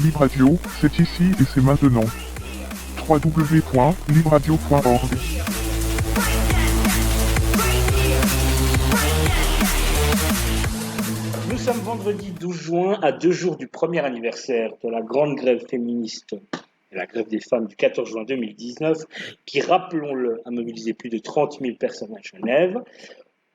Lib Radio, c'est ici et c'est maintenant. www.libradio.org. Nous sommes vendredi 12 juin, à 2 jours du premier anniversaire de la grande grève féministe et la grève des femmes du 14 juin 2019, qui, rappelons-le, a mobilisé plus de 30 000 personnes à Genève.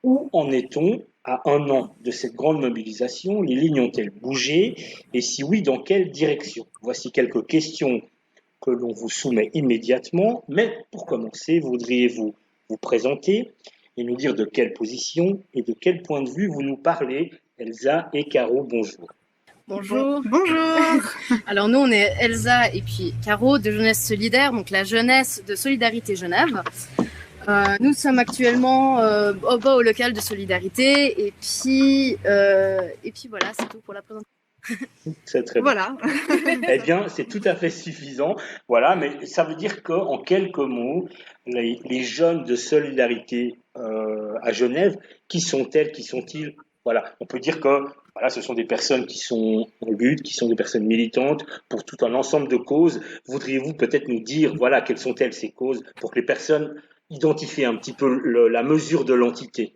Où en est-on à un an de cette grande mobilisation? Les lignes ont-elles bougé? Et si oui, dans quelle direction? Voici quelques questions que l'on vous soumet immédiatement. Mais pour commencer, voudriez-vous vous présenter et nous dire de quelle position et de quel point de vue vous nous parlez? Elsa et Caro, bonjour. Bonjour. Bonjour. Alors nous, on est Elsa et puis Caro de Jeunesse Solidaire, donc la jeunesse de Solidarité Genève. Nous sommes actuellement au local de Solidarité et puis voilà, c'est tout pour la présentation. C'est très bien. Voilà. Eh bien, c'est tout à fait suffisant. Voilà, mais ça veut dire qu'en quelques mots, les jeunes de Solidarité à Genève, qui sont-elles, qui sont-ils? Voilà, on peut dire que voilà, ce sont des personnes qui sont en lutte, qui sont des personnes militantes pour tout un ensemble de causes. Voudriez-vous peut-être nous dire, voilà, quelles sont-elles ces causes pour que les personnes identifient un petit peu la mesure de l'entité?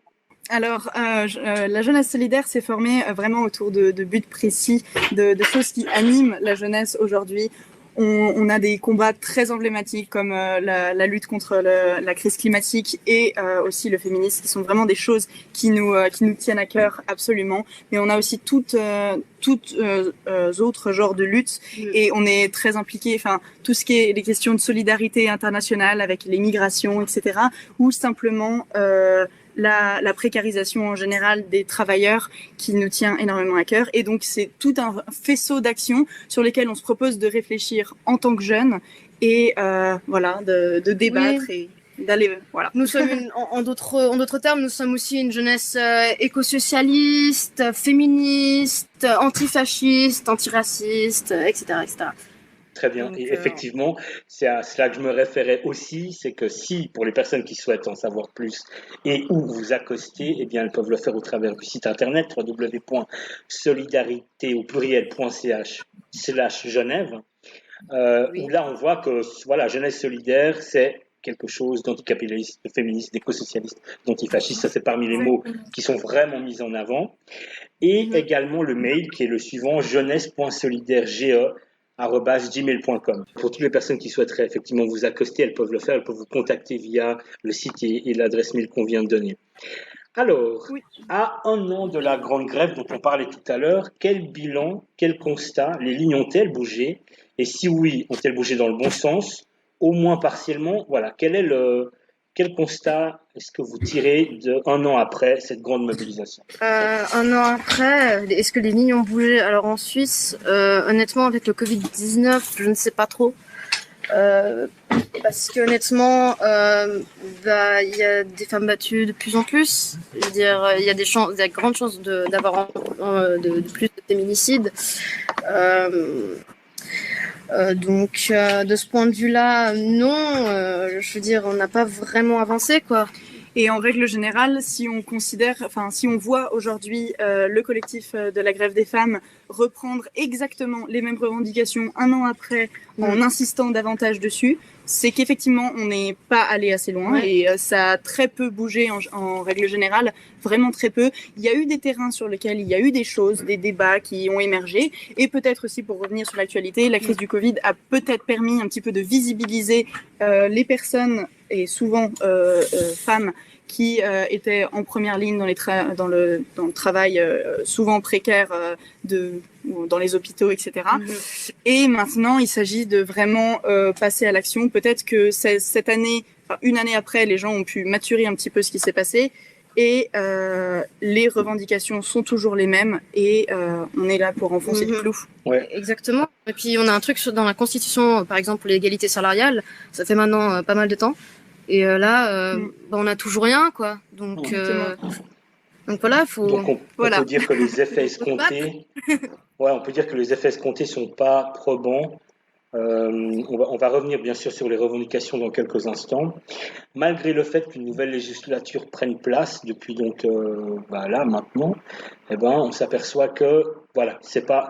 Alors, la jeunesse solidaire s'est formée vraiment autour de buts précis, de choses qui animent la jeunesse aujourd'hui. On a des combats très emblématiques comme la lutte contre la crise climatique et aussi le féminisme, qui sont vraiment des choses qui nous tiennent à cœur absolument. Mais on a aussi toutes autres genres de luttes et on est très impliqué. Enfin, tout ce qui est les questions de solidarité internationale avec les migrations, etc. Ou simplement la précarisation en général des travailleurs qui nous tient énormément à cœur. Et donc, c'est tout un faisceau d'actions sur lesquelles on se propose de réfléchir en tant que jeunes et voilà, de débattre et d'aller... Voilà. Nous sommes, en d'autres termes, nous sommes aussi une jeunesse éco-socialiste, féministe, antifasciste, antiraciste, etc., etc. Très bien. Donc, et effectivement, c'est à cela que je me référais aussi, c'est que si, pour les personnes qui souhaitent en savoir plus et où vous accoster, eh bien, elles peuvent le faire au travers du site internet www.solidarité.ch/Genève, où là, on voit que voilà, jeunesse solidaire, c'est quelque chose d'anticapitaliste, de féministe, d'éco-socialiste, d'antifasciste. Ça, c'est parmi les mots qui sont vraiment mis en avant. Et également le mail qui est le suivant, jeunesse.solidaire@gmail.com. Pour toutes les personnes qui souhaiteraient effectivement vous accoster, elles peuvent le faire, elles peuvent vous contacter via le site et l'adresse mail qu'on vient de donner. Alors, à un an de la grande grève dont on parlait tout à l'heure, quel bilan, quel constat, les lignes ont-elles bougé? Et si oui, ont-elles bougé dans le bon sens, au moins partiellement? Voilà, quel constat est-ce que vous tirez un an après cette grande mobilisation? Un an après, est-ce que les lignes ont bougé? Alors en Suisse, honnêtement, avec le Covid-19, je ne sais pas trop. Parce que honnêtement, il y a des femmes battues de plus en plus. Je veux dire, il y a il y a grandes chances d'avoir de plus de féminicides. Donc, de ce point de vue-là, non. Je veux dire, on n'a pas vraiment avancé, quoi. Et en règle générale, si on voit aujourd'hui le collectif de la grève des femmes reprendre exactement les mêmes revendications un an après, en insistant davantage dessus, c'est qu'effectivement, on n'est pas allé assez loin et ça a très peu bougé en règle générale, vraiment très peu. Il y a eu des terrains sur lesquels il y a eu des choses, des débats qui ont émergé et peut-être aussi, pour revenir sur l'actualité, la crise du Covid a peut-être permis un petit peu de visibiliser les personnes et souvent femmes qui étaient en première ligne dans le travail souvent précaire dans les hôpitaux, etc. Et maintenant, il s'agit de vraiment passer à l'action. Peut-être que cette année, une année après, les gens ont pu maturer un petit peu ce qui s'est passé et les revendications sont toujours les mêmes et on est là pour enfoncer le clou. Ouais. Exactement. Et puis, on a un truc dans la Constitution, par exemple, pour l'égalité salariale. Ça fait maintenant pas mal de temps. Et là, on n'a toujours rien, quoi. Donc voilà, on peut dire que les effets escomptés, on peut dire que les effets escomptés sont pas probants. On va revenir bien sûr sur les revendications dans quelques instants. Malgré le fait qu'une nouvelle législature prenne place depuis donc là maintenant, on s'aperçoit que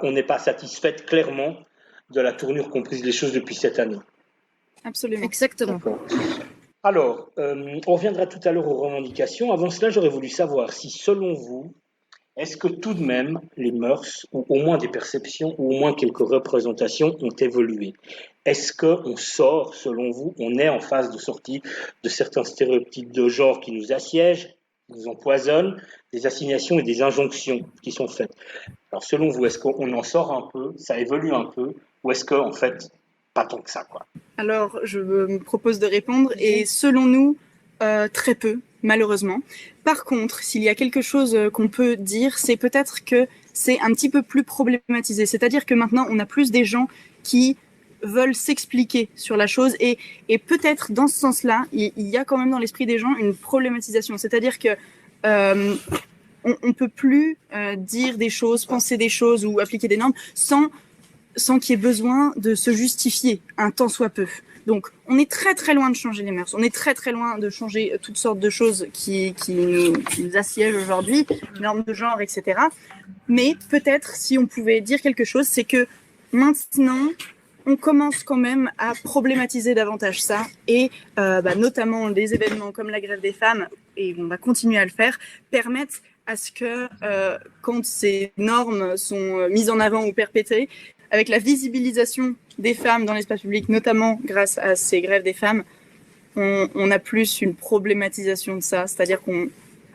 on n'est pas satisfaite clairement de la tournure qu'ont prise les choses depuis cette année. Absolument. Exactement. D'accord. Alors, on reviendra tout à l'heure aux revendications. Avant cela, j'aurais voulu savoir si, selon vous, est-ce que tout de même les mœurs, ou au moins des perceptions, ou au moins quelques représentations ont évolué? Est-ce qu'on sort, selon vous, on est en phase de sortie de certains stéréotypes de genre qui nous assiègent, qui nous empoisonnent, des assignations et des injonctions qui sont faites? Alors, selon vous, est-ce qu'on en sort un peu, ça évolue un peu, ou est-ce qu'en fait, pas tant que ça, quoi? Alors, je me propose de répondre, et selon nous, très peu, malheureusement. Par contre, s'il y a quelque chose qu'on peut dire, c'est peut-être que c'est un petit peu plus problématisé. C'est-à-dire que maintenant, on a plus des gens qui veulent s'expliquer sur la chose, et peut-être dans ce sens-là, il y a quand même dans l'esprit des gens une problématisation. C'est-à-dire que on peut plus dire des choses, penser des choses ou appliquer des normes sans qu'il y ait besoin de se justifier un tant soit peu. Donc, on est très très loin de changer les mœurs. On est très très loin de changer toutes sortes de choses qui nous assiègent aujourd'hui, normes de genre, etc. Mais peut-être, si on pouvait dire quelque chose, c'est que maintenant, on commence quand même à problématiser davantage ça, et notamment des événements comme la grève des femmes, et on va continuer à le faire, permettent à ce que quand ces normes sont mises en avant ou perpétrées, avec la visibilisation des femmes dans l'espace public, notamment grâce à ces grèves des femmes, on a plus une problématisation de ça. C'est-à-dire qu'on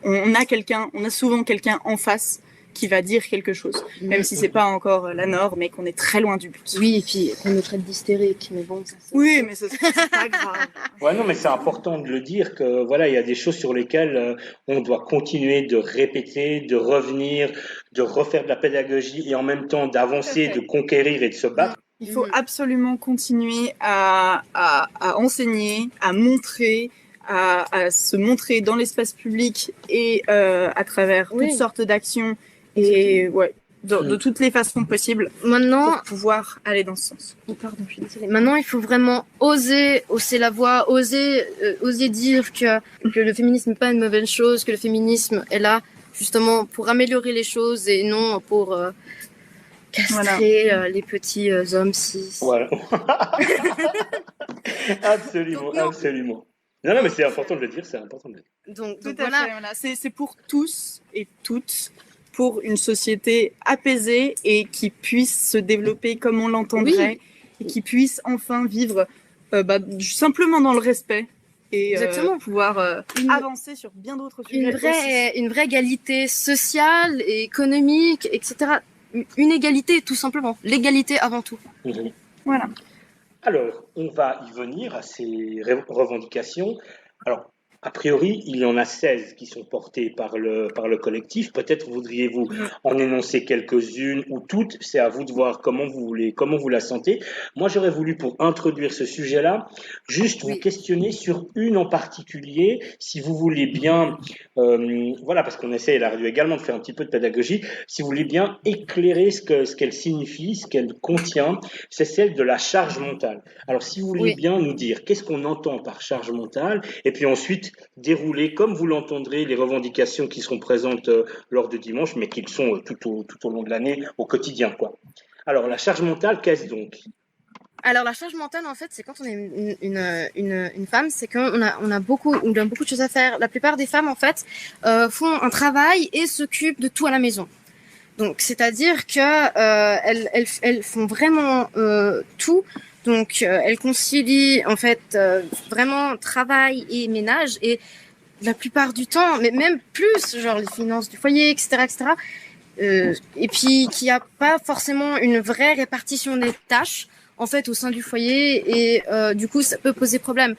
a souvent quelqu'un en face qui va dire quelque chose, même si c'est pas encore la norme, mais qu'on est très loin du but. Oui, et puis on nous traite d'hystérique, mais bon, ça c'est... Oui, mais c'est pas grave. Ouais, non, mais c'est important de le dire que voilà, il y a des choses sur lesquelles on doit continuer de répéter, de revenir, de refaire de la pédagogie et en même temps d'avancer, de conquérir et de se battre. Il faut absolument continuer à enseigner, à montrer, à se montrer dans l'espace public et à travers toutes sortes d'actions, et de toutes les façons possibles, maintenant, pour pouvoir aller dans ce sens. Oh, pardon, je suis désolée. Maintenant, il faut vraiment oser hausser la voix, oser dire que le féminisme n'est pas une mauvaise chose, que le féminisme est là justement pour améliorer les choses et non pour castrer les petits hommes cis. Voilà. Absolument, Donc, non. absolument. Non, mais c'est important de le dire, c'est important de le dire. Donc Tout à voilà. fait, voilà. C'est pour tous et toutes, pour une société apaisée et qui puisse se développer comme on l'entendrait, et qui puisse enfin vivre simplement dans le respect et pouvoir avancer sur bien d'autres sujets. Une vraie égalité sociale et économique, etc. Une égalité, tout simplement. L'égalité avant tout. Mhm. Voilà. Alors, on va y venir à ces revendications. Alors, a priori, il y en a 16 qui sont portées par le collectif. Peut-être voudriez-vous en énoncer quelques-unes ou toutes. C'est à vous de voir comment vous la sentez. Moi, j'aurais voulu, pour introduire ce sujet-là, juste vous questionner sur une en particulier, si vous voulez bien, parce qu'on essaie à la radio également de faire un petit peu de pédagogie, si vous voulez bien éclairer ce qu'elle signifie, ce qu'elle contient, c'est celle de la charge mentale. Alors, si vous voulez bien nous dire qu'est-ce qu'on entend par charge mentale, et puis ensuite dérouler, comme vous l'entendrez, les revendications qui seront présentes lors de dimanche, mais qui sont tout au long de l'année, au quotidien, quoi. Alors, la charge mentale, qu'est-ce donc? Alors, la charge mentale, en fait, c'est quand on est une femme, c'est qu'on a beaucoup de choses à faire. La plupart des femmes, en fait, font un travail et s'occupent de tout à la maison. Donc, c'est-à-dire que elles font vraiment tout. Donc, elles concilient, en fait, vraiment travail et ménage. Et la plupart du temps, mais même plus, genre les finances du foyer, etc., etc. Et puis, qu'il n'y a pas forcément une vraie répartition des tâches, en fait, au sein du foyer. Et du coup, ça peut poser problème.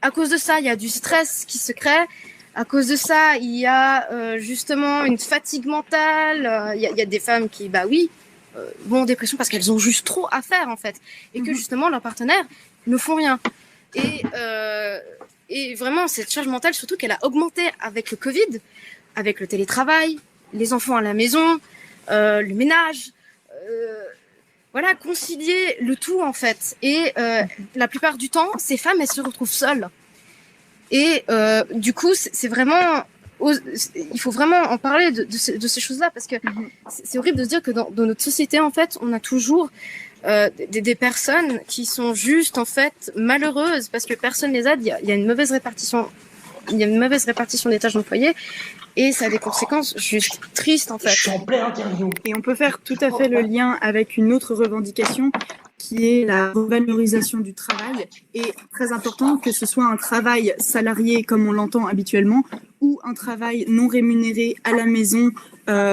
À cause de ça, il y a du stress qui se crée. À cause de ça, il y a justement une fatigue mentale. Il y a des femmes qui, vont en dépression parce qu'elles ont juste trop à faire, en fait. Et que justement, leurs partenaires ne font rien. Et vraiment, cette charge mentale, surtout qu'elle a augmenté avec le Covid, avec le télétravail, les enfants à la maison, le ménage. Concilier le tout, en fait. Et la plupart du temps, ces femmes, elles se retrouvent seules. Et du coup, c'est vraiment... Il faut vraiment en parler de ces choses-là, parce que c'est horrible de se dire que dans notre société, en fait, on a toujours des personnes qui sont juste en fait malheureuses parce que personne les aide. Il y a une mauvaise répartition. Il y a une mauvaise répartition des tâches dans le foyer et ça a des conséquences juste tristes en fait. Je suis en pleine interview. Et on peut faire tout à fait le lien avec une autre revendication qui est la revalorisation du travail. Et très important que ce soit un travail salarié comme on l'entend habituellement ou un travail non rémunéré à la maison,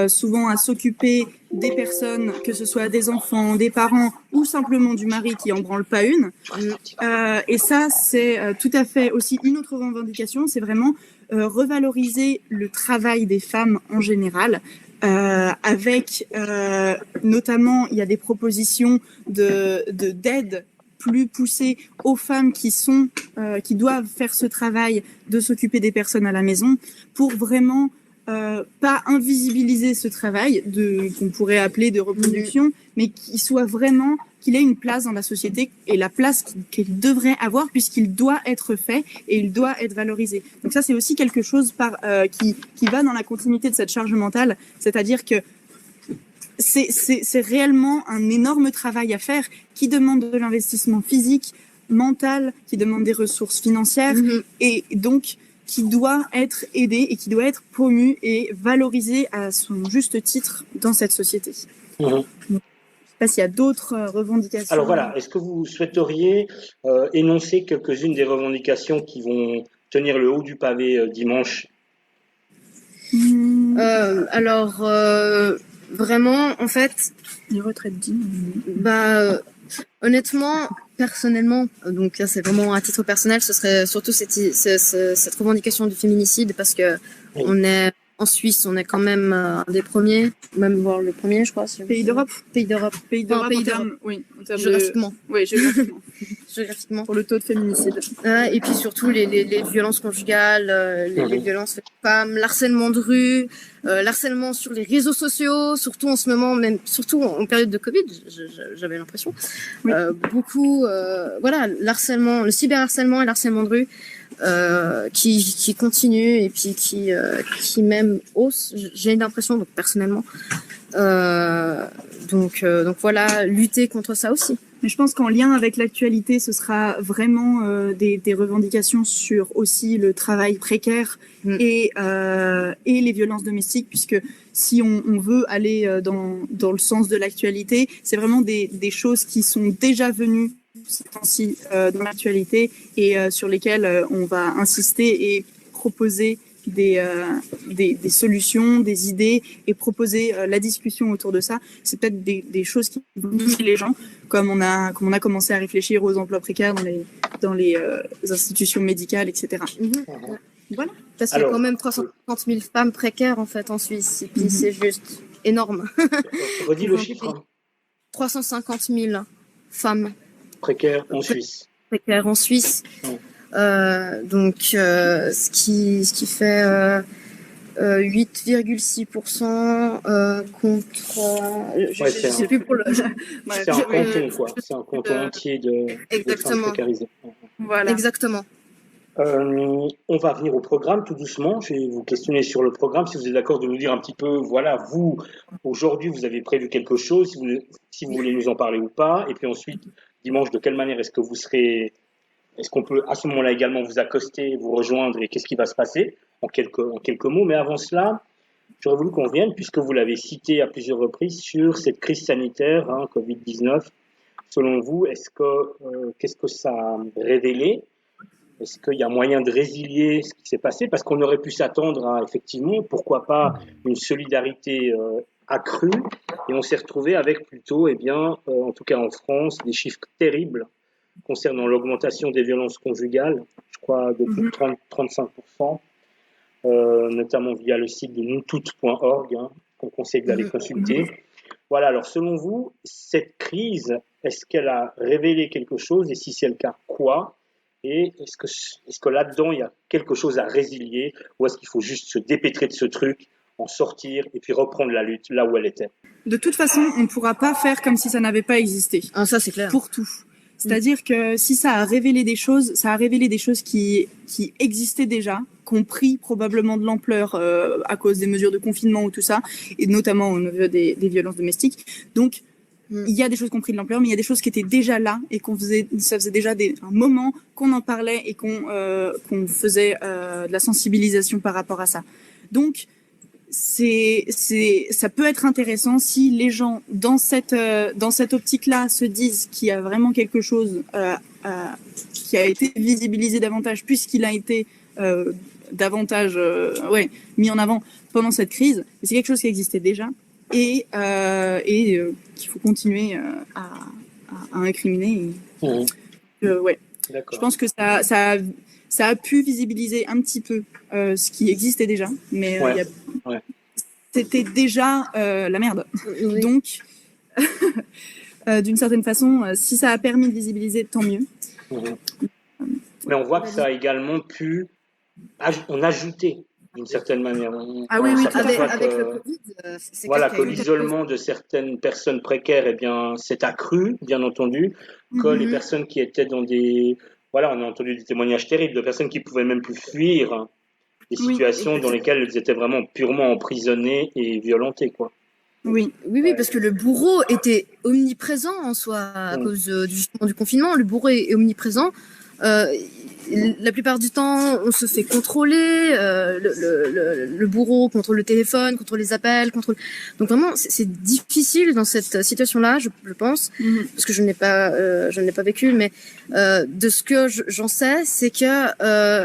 souvent à s'occuper des personnes, que ce soit des enfants, des parents ou simplement du mari qui en branle pas une. Et ça, c'est tout à fait aussi une autre revendication, c'est vraiment revaloriser le travail des femmes en général. Avec notamment, il y a des propositions d'aide plus poussées aux femmes qui doivent faire ce travail de s'occuper des personnes à la maison pour vraiment pas invisibiliser ce travail qu'on pourrait appeler de reproduction, mais qu'il ait une place dans la société et la place qu'il devrait avoir puisqu'il doit être fait et il doit être valorisé. Donc ça, c'est aussi quelque chose qui va dans la continuité de cette charge mentale, c'est-à-dire que c'est réellement un énorme travail à faire qui demande de l'investissement physique, mental, qui demande des ressources financières et donc qui doit être aidé et qui doit être promu et valorisé à son juste titre dans cette société. Je ne sais pas s'il y a d'autres revendications. Alors voilà, est-ce que vous souhaiteriez énoncer quelques-unes des revendications qui vont tenir le haut du pavé dimanche? Vraiment, en fait, les retraites dignes. Honnêtement, personnellement, donc là c'est vraiment à titre personnel, ce serait surtout cette revendication du féminicide parce que on est en Suisse, on est quand même un des premiers, même voire le premier, je crois. Pays d'Europe. Pays d'Europe. Oui, en termes géographiquement. Oui, géographiquement. Géographiquement. Pour le taux de féminicide. Et puis surtout les violences conjugales, les violences faites aux femmes, l'harcèlement de rue, l'harcèlement sur les réseaux sociaux, surtout en ce moment, même surtout en période de Covid, j'avais l'impression. Oui. Beaucoup, l'harcèlement, le cyberharcèlement et l'harcèlement de rue. Qui continue et puis qui même hausse, j'ai l'impression, donc personnellement. Donc voilà, lutter contre ça aussi. Mais je pense qu'en lien avec l'actualité, ce sera vraiment des revendications sur aussi le travail précaire et les violences domestiques, puisque si on veut aller dans le sens de l'actualité, c'est vraiment des choses qui sont déjà venues dans l'actualité et sur lesquelles on va insister et proposer des solutions, des idées et proposer la discussion autour de ça. C'est peut-être des choses qui vont toucher les gens, comme on a commencé à réfléchir aux emplois précaires dans les institutions médicales, etc. Voilà. Parce qu'il y a quand même 350 000 femmes précaires en fait en Suisse, et puis c'est juste énorme. Redis le chiffre. 350 000 femmes précaires en Suisse. Précaires en Suisse. Donc, ce qui fait 8,6% contre. Je sais plus pour le. C'est un canton, quoi. C'est un canton entier de femmes précarisées. Voilà. Exactement. On va venir au programme tout doucement. Je vais vous questionner sur le programme. Si vous êtes d'accord de nous dire un petit peu, voilà, vous, aujourd'hui, vous avez prévu quelque chose, si vous voulez nous en parler ou pas. Et puis ensuite, dimanche, de quelle manière est-ce qu'on peut à ce moment-là également vous accoster, vous rejoindre et qu'est-ce qui va se passer en quelques mots. Mais avant cela, j'aurais voulu qu'on vienne, puisque vous l'avez cité à plusieurs reprises, sur cette crise sanitaire, Covid-19. Selon vous, qu'est-ce que ça a révélé? Est-ce qu'il y a moyen de résilier ce qui s'est passé? Parce qu'on aurait pu s'attendre à, effectivement, pourquoi pas, une solidarité accrue. Et on s'est retrouvé avec plutôt, en tout cas en France, des chiffres terribles concernant l'augmentation des violences conjugales, je crois de plus de 35%, notamment via le site de noustoutes.org, qu'on conseille d'aller consulter. Voilà, alors selon vous, cette crise, est-ce qu'elle a révélé quelque chose? Et si c'est le cas, quoi? Et est-ce que là-dedans, il y a quelque chose à résilier? Ou est-ce qu'il faut juste se dépêtrer de ce truc, en sortir et puis reprendre la lutte là où elle était? De toute façon, on ne pourra pas faire comme si ça n'avait pas existé. Ah, ça, c'est clair. Pour tout. C'est-à-dire que si ça a révélé des choses, ça a révélé des choses qui existaient déjà, qui ont pris probablement de l'ampleur à cause des mesures de confinement ou tout ça, et notamment au niveau des violences domestiques. Donc, il y a des choses qui ont pris de l'ampleur, mais il y a des choses qui étaient déjà là et ça faisait déjà un moment qu'on en parlait et qu'on faisait de la sensibilisation par rapport à ça. Donc, ça peut être intéressant si les gens dans cette optique-là se disent qu'il y a vraiment quelque chose qui a été visibilisé davantage puisqu'il a été davantage mis en avant pendant cette crise. Mais c'est quelque chose qui existait déjà et qu'il faut continuer à incriminer. D'accord. Je pense que ça a pu visibiliser un petit peu ce qui existait déjà, mais c'était déjà la merde. Oui. Donc, d'une certaine façon, si ça a permis de visibiliser, tant mieux. Mais on voit que ça a également pu en ajouter d'une certaine manière. Ah oui, Ça fait Avec que, le Covid, c'est voilà, clair que qu'il y a eu l'isolement de certaines personnes précaires, eh bien, s'est accru, bien entendu, que les personnes qui étaient dans des... Voilà, on a entendu des témoignages terribles de personnes qui pouvaient même plus fuir des situations dans lesquelles elles étaient vraiment purement emprisonnées et violentées, quoi. Oui, parce que le bourreau était omniprésent en soi à cause du confinement. Le bourreau est omniprésent. La plupart du temps, on se fait contrôler. Le bourreau contrôle le téléphone, contrôle les appels, Donc vraiment, c'est difficile dans cette situation-là, je pense, parce que je n'ai pas vécu, mais de ce que j'en sais, c'est que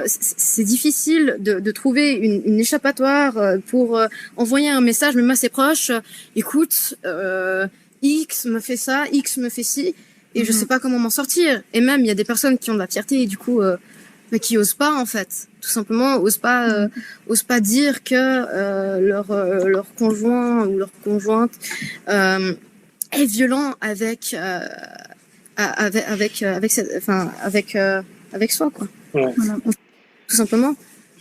c'est difficile de trouver une échappatoire pour envoyer un message, même à ses proches. Écoute, X me fait ça, X me fait ci. Et je sais pas comment m'en sortir. Et même, il y a des personnes qui ont de la fierté et du coup, mais qui osent pas, en fait. Tout simplement, osent pas dire que leur conjoint ou leur conjointe est violent avec soi, quoi. Ouais. Voilà. Tout simplement.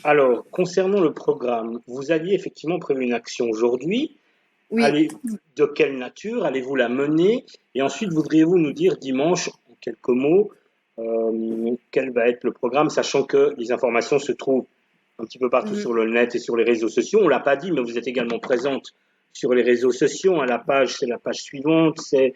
Alors, concernant le programme, vous aviez effectivement prévu une action aujourd'hui. Oui. De quelle nature allez-vous la mener? Et ensuite, voudriez-vous nous dire dimanche, en quelques mots, quel va être le programme, sachant que les informations se trouvent un petit peu partout sur le net et sur les réseaux sociaux. On ne l'a pas dit, mais vous êtes également présente sur les réseaux sociaux. Hein. C'est la page suivante, c'est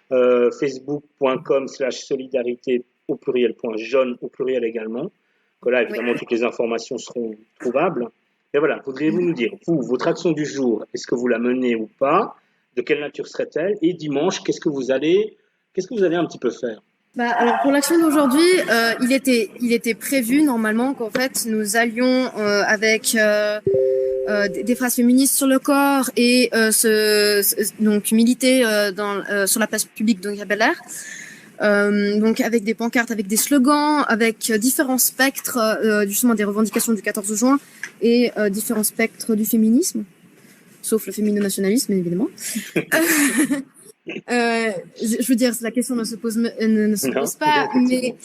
facebook.com/solidarité au pluriel.jaune au pluriel également. Que là, évidemment, toutes les informations seront trouvables. Et voilà, voudriez-vous nous dire, vous, votre action du jour, est-ce que vous la menez ou pas? De quelle nature serait-elle? Et dimanche, qu'est-ce que vous allez un petit peu faire? Alors pour l'action d'aujourd'hui, il était prévu normalement qu'en fait nous allions avec des phrases féministes sur le corps et donc militer sur la place publique de Bel-Air. Donc avec des pancartes, avec des slogans, avec différents spectres justement des revendications du 14 juin et différents spectres du féminisme, sauf le fémino-nationalisme évidemment. Je veux dire, la question ne se pose pas, mais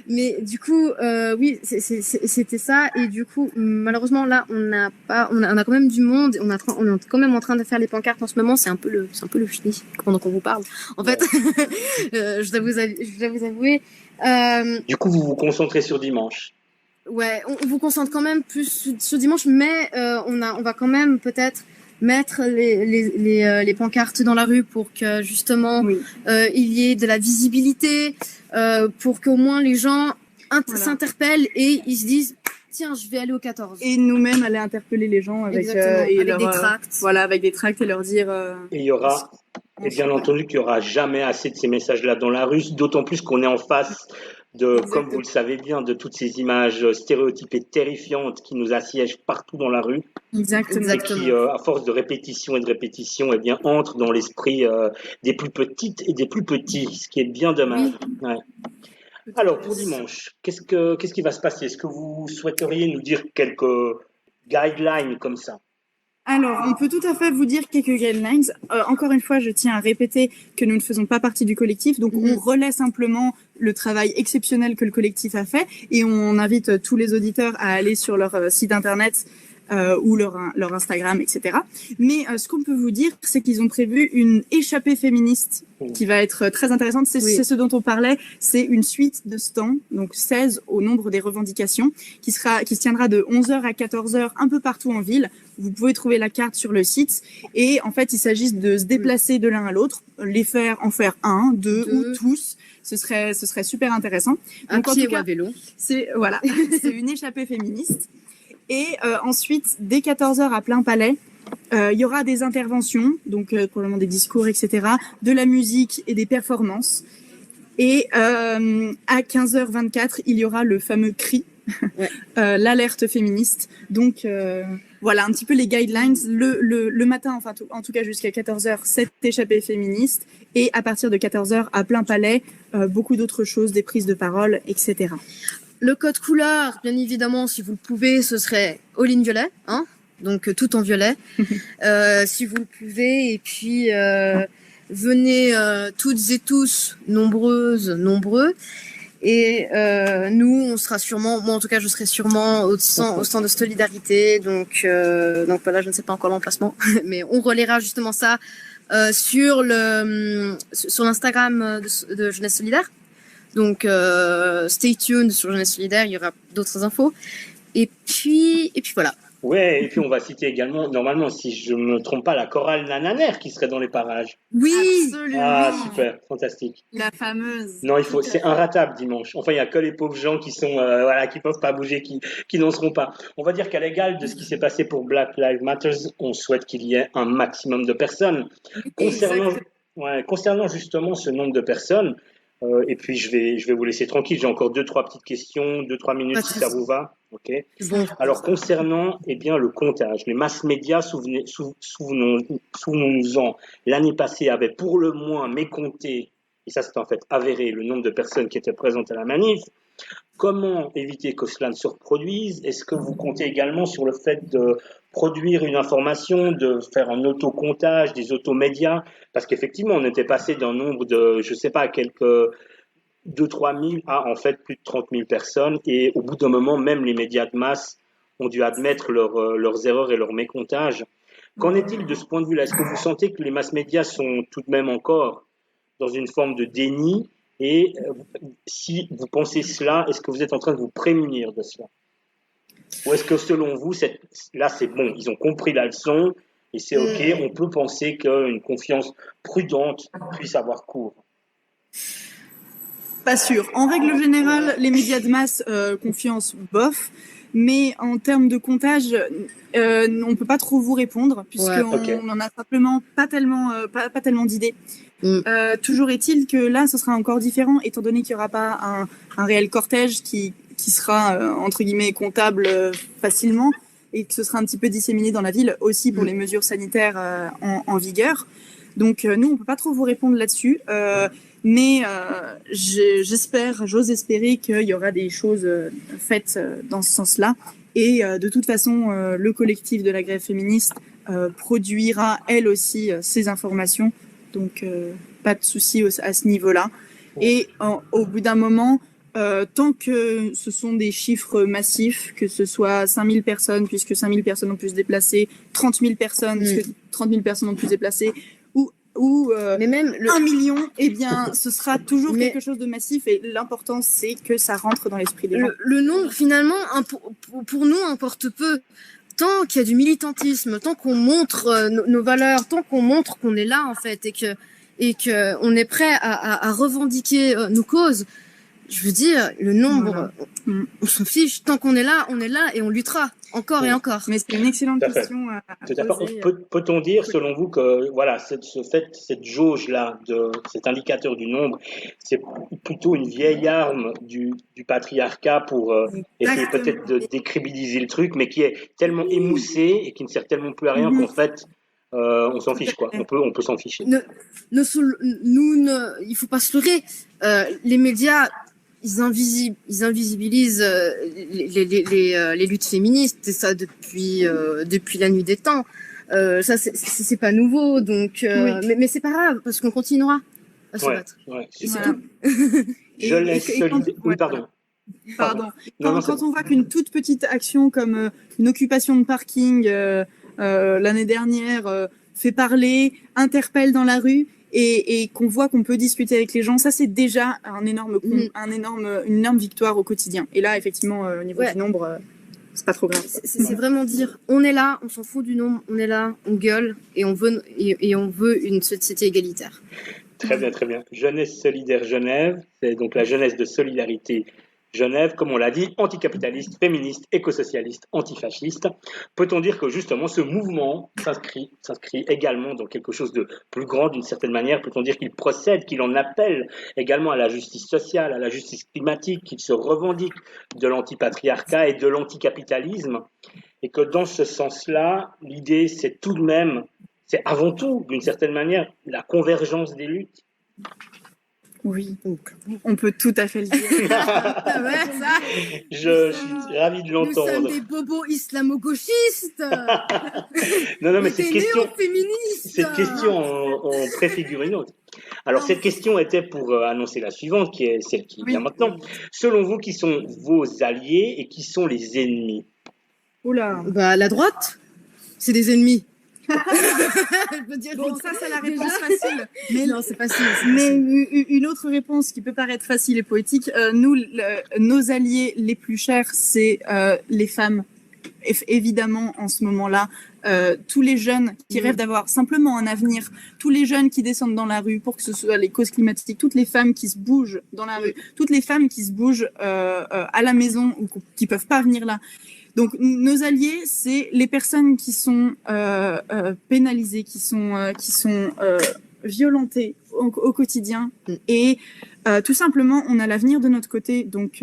mais du coup, oui, c'était ça. Et du coup, malheureusement, là, on a quand même du monde. On est quand même en train de faire les pancartes en ce moment. C'est un peu le chenille pendant qu'on vous parle. En fait, je dois vous avouer. Du coup, vous vous concentrez sur dimanche. Ouais, on vous concentre quand même plus sur dimanche, mais on va quand même peut-être mettre les pancartes dans la rue pour que justement il y ait de la visibilité, pour qu'au moins les gens s'interpellent et ils se disent tiens, je vais aller au 14. Et nous-mêmes aller interpeller les gens avec des tracts. Avec des tracts et leur dire et il y aura et bien entendu qu'il y aura jamais assez de ces messages-là dans la rue, d'autant plus qu'on est en face de, comme vous le savez bien, de toutes ces images stéréotypées terrifiantes qui nous assiègent partout dans la rue. Exactement. Et qui, à force de répétition et de répétition, eh bien, entrent dans l'esprit des plus petites et des plus petits, ce qui est bien dommage. Oui. Ouais. Alors, pour dimanche, qu'est-ce qui va se passer? Est-ce que vous souhaiteriez nous dire quelques guidelines comme ça? Alors, on peut tout à fait vous dire quelques guidelines. Encore une fois, je tiens à répéter que nous ne faisons pas partie du collectif, donc on relaie simplement le travail exceptionnel que le collectif a fait et on invite tous les auditeurs à aller sur leur site internet ou leur Instagram, etc. Mais ce qu'on peut vous dire, c'est qu'ils ont prévu une échappée féministe qui va être très intéressante. C'est ce dont on parlait. C'est une suite de stands, donc 16 au nombre des revendications, qui se tiendra de 11h à 14h un peu partout en ville. Vous pouvez trouver la carte sur le site. Et en fait, il s'agit de se déplacer de l'un à l'autre, en faire un, deux ou tous. Ce serait super intéressant. Donc, à pied ou à vélo. C'est une échappée féministe. Et ensuite, dès 14h à plein palais, il y aura des interventions, donc probablement des discours, etc., de la musique et des performances. Et à 15h24, il y aura le fameux cri, l'alerte féministe. Donc voilà un petit peu les guidelines. Le matin, enfin en tout cas jusqu'à 14h, cette échappée féministe. Et à partir de 14h à plein palais, beaucoup d'autres choses, des prises de parole, etc. Le code couleur, bien évidemment, si vous le pouvez, ce serait all-in violet, hein, donc tout en violet, si vous le pouvez. Et puis venez toutes et tous, nombreux. Et nous, on sera sûrement, moi en tout cas, je serai sûrement au stand de solidarité. Donc voilà, je ne sais pas encore l'emplacement, mais on relaiera justement ça sur l'Instagram de Jeunesse Solidaire. Donc, stay tuned sur Jeunesse Solidaire, il y aura d'autres infos. Et puis voilà. Ouais, et puis on va citer également, normalement, si je ne me trompe pas, la chorale Nananer qui serait dans les parages. Oui, absolument. Ah, super, fantastique. La fameuse. Non, c'est inratable dimanche. Enfin, il n'y a que les pauvres gens qui sont, qui peuvent pas bouger, qui n'en seront pas. On va dire qu'à l'égal de ce qui s'est passé pour Black Lives Matter, on souhaite qu'il y ait un maximum de personnes. Concernant justement ce nombre de personnes, et puis je vais vous laisser tranquille. J'ai encore 2-3 petites questions, 2-3 minutes si ça vous va. Ok. Bon. Alors concernant le comptage, les masses médias, souvenons-nous-en, l'année passée avaient pour le moins mécompté, et ça c'est en fait avéré, le nombre de personnes qui étaient présentes à la manif. Comment éviter que cela ne se reproduise? Est-ce que vous comptez également sur le fait de produire une information, de faire un autocomptage, des automédias? Parce qu'effectivement, on était passé d'un nombre de, je sais pas, quelques 2-3 000 à en fait plus de 30 000 personnes. Et au bout d'un moment, même les médias de masse ont dû admettre leurs erreurs et leurs mécomptages. Qu'en est-il de ce point de vue-là? Est-ce que vous sentez que les masses médias sont tout de même encore dans une forme de déni? Et si vous pensez cela, est-ce que vous êtes en train de vous prémunir de cela? Ou est-ce que selon vous, là c'est bon, ils ont compris la leçon et c'est ok, on peut penser qu'une confiance prudente puisse avoir cours? Pas sûr. En règle générale, les médias de masse, confiance bof. Mais en termes de comptage, on peut pas trop vous répondre puisqu'on n'en a simplement pas tellement d'idées. Toujours est-il que là, ce sera encore différent étant donné qu'il n'y aura pas un réel cortège qui sera entre guillemets comptable facilement et que ce sera un petit peu disséminé dans la ville aussi pour les mesures sanitaires en vigueur. Donc nous, on peut pas trop vous répondre là-dessus. Mais j'ose espérer qu'il y aura des choses faites dans ce sens-là. Et de toute façon, le collectif de la grève féministe produira, elle aussi, ces informations. Donc, pas de souci à ce niveau-là. Et au bout d'un moment, tant que ce sont des chiffres massifs, que ce soit 5 000 personnes, puisque 5 000 personnes ont pu se déplacer, 30 000 personnes, puisque 30 000 personnes ont pu se déplacer, ou mais même 1 million, eh bien, ce sera toujours quelque chose de massif et l'important, c'est que ça rentre dans l'esprit des gens. Le nombre, finalement, pour nous, importe peu. Tant qu'il y a du militantisme, tant qu'on montre nos valeurs, tant qu'on montre qu'on est là, en fait, et que on est prêt à revendiquer nos causes, je veux dire, le nombre, on s'en fiche. Tant qu'on est là et on luttera encore et encore. Mais c'est une excellente question à poser. Peut-on dire, selon vous, que voilà, cette jauge-là, cet indicateur du nombre, c'est plutôt une vieille arme du patriarcat pour essayer peut-être de décrédibiliser le truc, mais qui est tellement émoussé et qui ne sert tellement plus à rien qu'en fait, on s'en fiche, quoi. On peut s'en ficher. Il faut pas se leurrer. Les médias, ils invisibilisent les luttes féministes, et ça depuis la nuit des temps. Ça c'est pas nouveau, donc mais c'est pas grave parce qu'on continuera à se battre. C'est tout. Je laisse. Oui, pardon. Pardon. Non, non, Quand on voit qu'une toute petite action comme une occupation de parking l'année dernière fait parler, interpelle dans la rue et qu'on voit qu'on peut discuter avec les gens, ça c'est déjà une énorme victoire au quotidien. Et là, effectivement, au niveau du nombre, c'est pas trop grave. C'est vraiment dire, on est là, on s'en fout du nombre, on est là, on gueule et on veut une société égalitaire. Très bien, très bien. Jeunesse solidaire Genève, c'est donc la jeunesse de solidarité Genève, comme on l'a dit, anticapitaliste, féministe, écosocialiste, antifasciste. Peut-on dire que justement ce mouvement s'inscrit également dans quelque chose de plus grand d'une certaine manière? Peut-on dire qu'il procède, qu'il en appelle également à la justice sociale, à la justice climatique, qu'il se revendique de l'antipatriarcat et de l'anticapitalisme? Et que dans ce sens-là, l'idée c'est tout de même, c'est avant tout d'une certaine manière la convergence des luttes. Oui, on peut tout à fait le dire. Je suis ravi de l'entendre. Nous sommes des bobos islamo-gauchistes. non, mais cette féministes. question en préfigure une autre. Alors, cette question était pour annoncer la suivante, qui est celle qui vient maintenant. Selon vous, qui sont vos alliés et qui sont les ennemis? Oula. Bah, la droite, c'est des ennemis. Je veux dire, bon, ça c'est la réponse facile. Mais non, c'est facile. Mais une autre réponse qui peut paraître facile et poétique, nos alliés les plus chers, c'est les femmes. Évidemment, en ce moment-là, tous les jeunes qui rêvent d'avoir simplement un avenir, tous les jeunes qui descendent dans la rue pour que ce soit les causes climatiques, toutes les femmes qui se bougent dans la rue, toutes les femmes qui se bougent à la maison ou qui peuvent pas venir là. Donc, nos alliés, c'est les personnes qui sont pénalisées, qui sont violentées au quotidien. Et tout simplement, on a l'avenir de notre côté, donc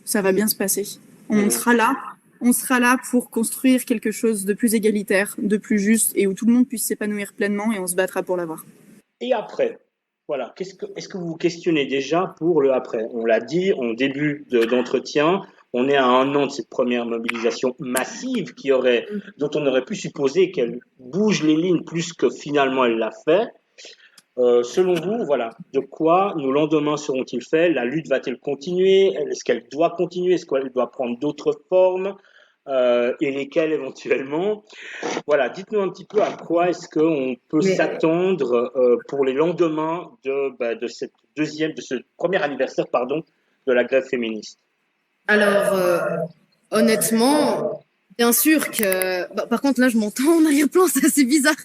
ça va bien se passer. On sera là pour construire quelque chose de plus égalitaire, de plus juste, et où tout le monde puisse s'épanouir pleinement, et on se battra pour l'avoir. Et après, voilà, est-ce que vous vous questionnez déjà pour le après? On l'a dit en début d'entretien. On est à 1 an de cette première mobilisation massive dont on aurait pu supposer qu'elle bouge les lignes plus que finalement elle l'a fait. Selon vous, voilà, de quoi nos lendemains seront-ils faits? La lutte va-t-elle continuer? Est-ce qu'elle doit continuer? Est-ce qu'elle doit prendre d'autres formes? Et lesquelles éventuellement? Voilà, dites-nous un petit peu à quoi est-ce qu'on peut s'attendre pour les lendemains de ce premier anniversaire, de la grève féministe. Alors, honnêtement, bien sûr que... par contre, là, je m'entends en arrière-plan, c'est assez bizarre.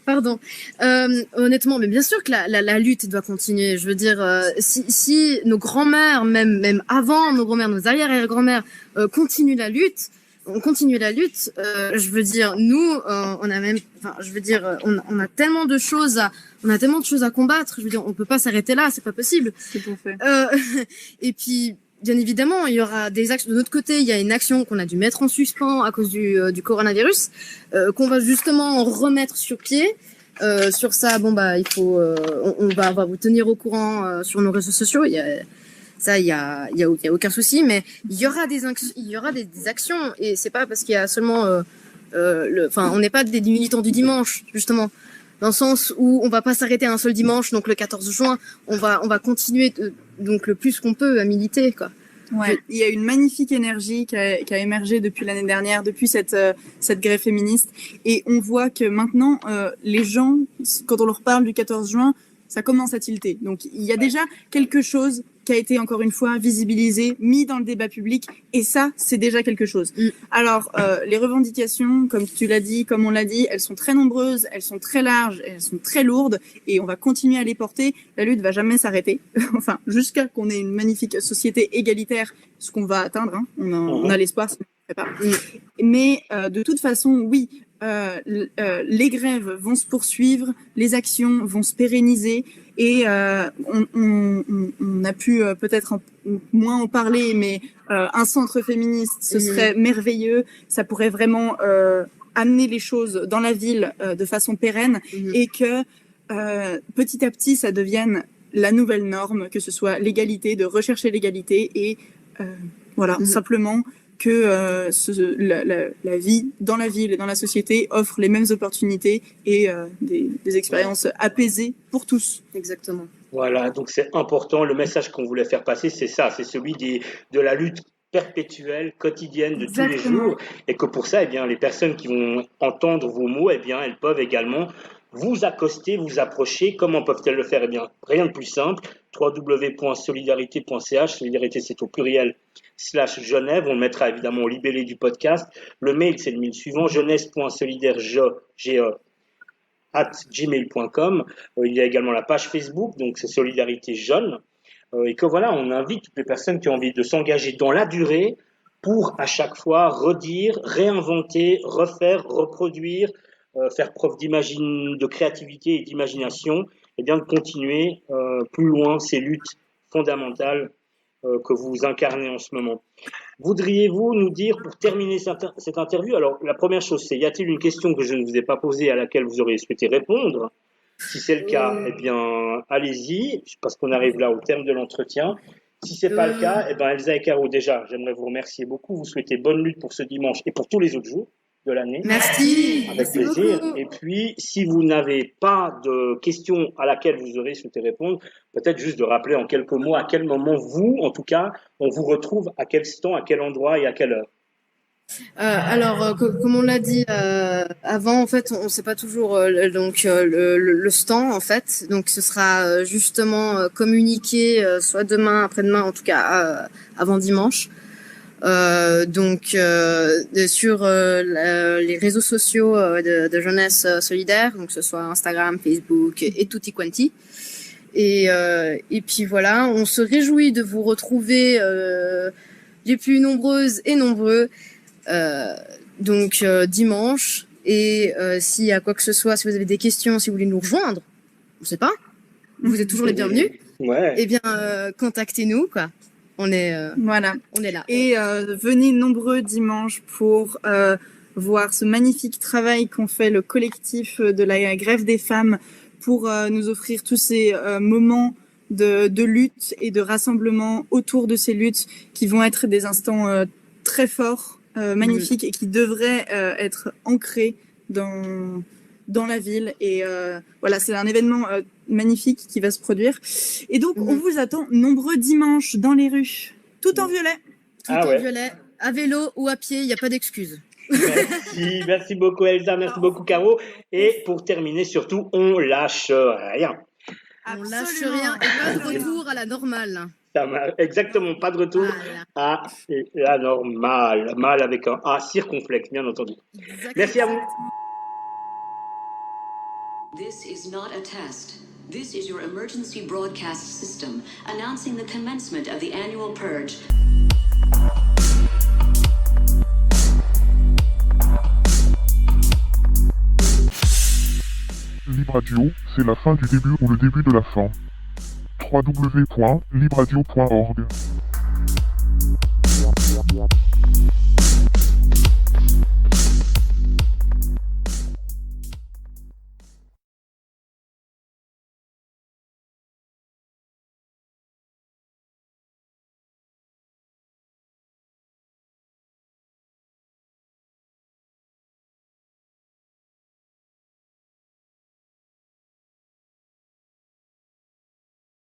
Pardon. Honnêtement, mais bien sûr que la lutte doit continuer. Je veux dire, si nos grands-mères, même avant nos grands-mères, nos arrière-grand-mères, continuent la lutte, je veux dire, nous, on a même... Enfin, je veux dire, on a tellement de choses à combattre. Je veux dire, on peut pas s'arrêter là, c'est pas possible. C'est tout fait. Et puis... Bien évidemment, il y aura des actions. De notre côté, il y a une action qu'on a dû mettre en suspens à cause du coronavirus, qu'on va justement remettre sur pied. Sur ça, il faut, on va vous tenir au courant sur nos réseaux sociaux. Il y a aucun souci, mais il y aura des actions et c'est pas parce qu'il y a seulement, on n'est pas des militants du dimanche justement. Dans le sens où on va pas s'arrêter un seul dimanche, donc le 14 juin, on va continuer donc le plus qu'on peut à militer, quoi. Ouais, il y a une magnifique énergie qui a émergé depuis l'année dernière, depuis cette grève féministe, et on voit que maintenant les gens, quand on leur parle du 14 juin, ça commence à tilter. Donc il y a déjà quelque chose qui a été encore une fois visibilisé, mis dans le débat public, et ça, c'est déjà quelque chose. Alors, les revendications, comme tu l'as dit, comme on l'a dit, elles sont très nombreuses, elles sont très larges, elles sont très lourdes, et on va continuer à les porter. La lutte va jamais s'arrêter, enfin, jusqu'à qu'on ait une magnifique société égalitaire, ce qu'on va atteindre, hein. On a l'espoir, sinon on ne le ferait pas. Mais de toute façon, oui, les grèves vont se poursuivre, les actions vont se pérenniser, et on a pu peut-être moins en parler, mais un centre féministe, ce serait merveilleux. Ça pourrait vraiment amener les choses dans la ville de façon pérenne, et que petit à petit, ça devienne la nouvelle norme, que ce soit l'égalité, de rechercher l'égalité, et simplement que la vie dans la ville et dans la société offre les mêmes opportunités et des expériences apaisées pour tous. Exactement. Voilà, donc c'est important. Le message qu'on voulait faire passer, c'est ça, c'est celui de la lutte perpétuelle, quotidienne de tous les Exactement. jours, et que pour ça, eh bien, les personnes qui vont entendre vos mots, eh bien, elles peuvent également vous accoster, vous approcher. Comment peuvent-elles le faire? Eh bien, rien de plus simple. www.solidarité.ch, solidarité c'est au pluriel, /Genève. On le mettra évidemment au libellé du podcast. Le mail, c'est le mail suivant, jeunesse.solidaire@gmail.com. Il y a également la page Facebook, donc c'est Solidarité Jeune. Et que voilà, on invite toutes les personnes qui ont envie de s'engager dans la durée pour à chaque fois redire, réinventer, refaire, reproduire, faire preuve de créativité et d'imagination, et bien de continuer plus loin ces luttes fondamentales que vous incarnez en ce moment. Voudriez-vous nous dire, pour terminer cette interview, alors la première chose, c'est y a-t-il une question que je ne vous ai pas posée à laquelle vous auriez souhaité répondre? Si c'est le cas, eh bien, allez-y, parce qu'on arrive là au terme de l'entretien. Si c'est pas le cas, eh bien, Elsa et Caro, déjà, j'aimerais vous remercier beaucoup, vous souhaiter bonne lutte pour ce dimanche et pour tous les autres jours de l'année. Merci. Avec Merci plaisir. beaucoup. Et puis, si vous n'avez pas de questions à laquelle vous aurez souhaité répondre, peut-être juste de rappeler en quelques mots à quel moment vous, en tout cas, on vous retrouve, à quel instant, à quel endroit et à quelle heure. Alors, comme on l'a dit avant, en fait, on ne sait pas toujours le stand, en fait. Donc, ce sera justement communiqué soit demain, après-demain, en tout cas avant dimanche. Sur les réseaux sociaux de jeunesse solidaire, donc que ce soit Instagram, Facebook et tutti quanti. Et puis voilà, on se réjouit de vous retrouver les plus nombreuses et nombreux dimanche. Et s'il y a quoi que ce soit, si vous avez des questions, si vous voulez nous rejoindre, on ne sait pas, vous êtes toujours les bienvenus. Ouais. Eh bien, contactez-nous, quoi. On est Voilà. on est là. Et venez nombreux dimanche pour voir ce magnifique travail qu'ont fait le collectif de la grève des femmes pour nous offrir tous ces moments de lutte et de rassemblement autour de ces luttes qui vont être des instants très forts, magnifiques et qui devraient être ancrés dans la ville. Et voilà, c'est un événement magnifique qui va se produire. Et donc, on vous attend nombreux dimanches dans les rues, tout en violet. Tout en violet, à vélo ou à pied, il n'y a pas d'excuse. Merci beaucoup Elsa, merci beaucoup Caro. Et pour terminer, surtout, on lâche rien. On lâche rien et pas de retour à la normale. Exactement, pas de retour à la normale. Mal avec un A circonflexe, bien entendu. Exactement. Merci à vous. This is not a test. This is your emergency broadcast system announcing the commencement of the annual purge. LibRadio, c'est la fin du début ou le début de la fin. www.libradio.org